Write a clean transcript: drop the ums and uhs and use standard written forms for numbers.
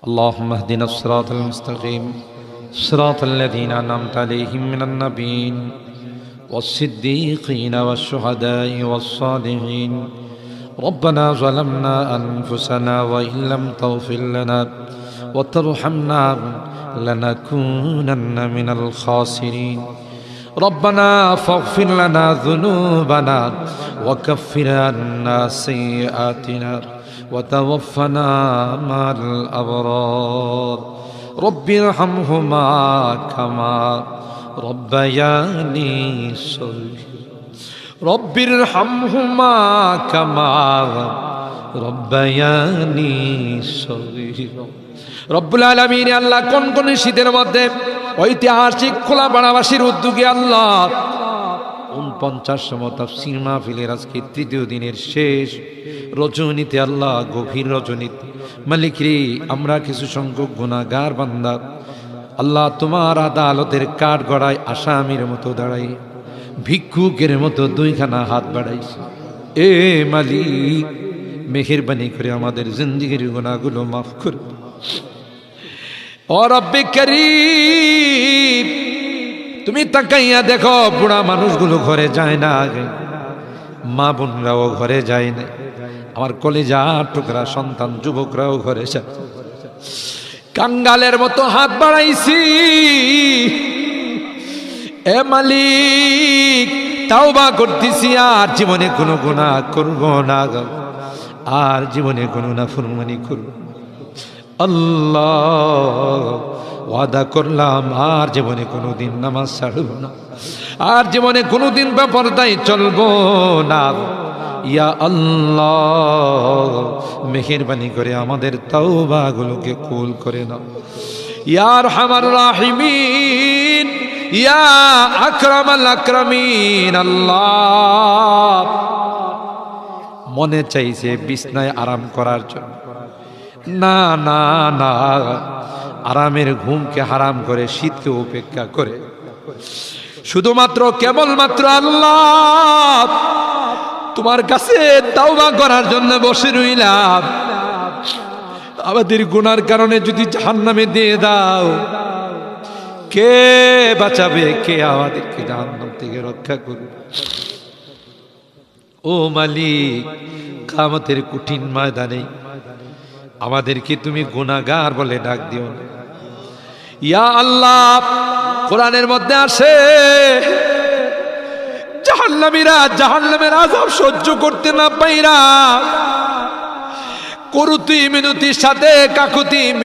اللهم اهدنا الصراط المستقيم صراط الذين أنعمت عليهم من النبيين والصديقين والشهداء والصالحين. ربنا ظلمنا أنفسنا وإن لم تغفر لنا وترحمنا لنكونن من الخاسرين. ربنا فاغفر لنا ذنوبنا وكفر عنا سيئاتنا وتوفنا مع الأبرار. رب ارحمهما كما ربياني صغيرا. رب ارحمهما كما ربياني صغيرا. রব্বুল আলামিন আল্লাহ কোন কোন শীতের মধ্যে ঐতিহাসিক খোলাপাড়াবাসীর উদ্যোগে আল্লাহ 49তম তাফসীর মাহফিলের আজকে তৃতীয় দিনের শেষ রজনীতে আল্লাহ গভীর রজনীতে মালিক রে আমরা কিছু সংখ্যক গুনাহগার বান্দা আল্লাহ তোমার আদালতের কাঠ গড়ায় আসামির মতো দাঁড়াই ভিক্ষুকের মতো দুইখানা হাত বাড়াইছি। এ মালিক মেহেরবানি করে আমাদের জিন্দেগির গুনাহগুলো মাফ করে। ও রব্বে করিম তুমি তাকাইয়া দেখো বুড়া মানুষগুলো ঘরে যায় না, মা বোনরাও ঘরে যায় না, আমার কলেজা টুকরা সন্তান যুবকরাও ঘরে যায়। কাঙ্গালের মতো হাত বাড়াইছি। এ মালিক তাওবা করতেছি আর জীবনে কোনো গুনাহ করব না, আর জীবনে কোনো নাফরমানি করব। আল্লাহ ওয়াদা করলাম আর জীবনে কোনোদিন নামাজ ছাড়ব না, আর জীবনে কোনোদিন বেপরদায় চলবো না। ইয়া আল্লাহ মেহেরবানি করে আমাদের তাওবাগুলোকে কবুল করে নাও। ইয়া আরহামার রাহিমিন, ইয়া আকরামাল আকরামিন। আল্লাহ মনে চাইছে বিছনায় আরাম করার জন্য, না না না, আরামের ঘুমকে হারাম করে শীতকে উপেক্ষা করে শুধুমাত্র কেবলমাত্র আল্লাহ তোমার কাছে তাওবা করার জন্য বসে রইলাম। আমাদের গুনার কারণে যদি জাহান্নামে দিয়ে দাও, কে বাঁচাবে, কে আমাদেরকে জাহান্নাম থেকে রক্ষা করবে? ও মালিক কিয়ামতের কঠিন ময়দানে আমাদেরকে তুমি গুনাহগার বলে ডাক দিও না। ইয়া আল্লাহ কোরআনের মধ্যে আসে জাহান্নামীরা জাহান্নামের আযাব সহ্য করতে না পাইরা করুতি মিনতির সাথে কাকুতি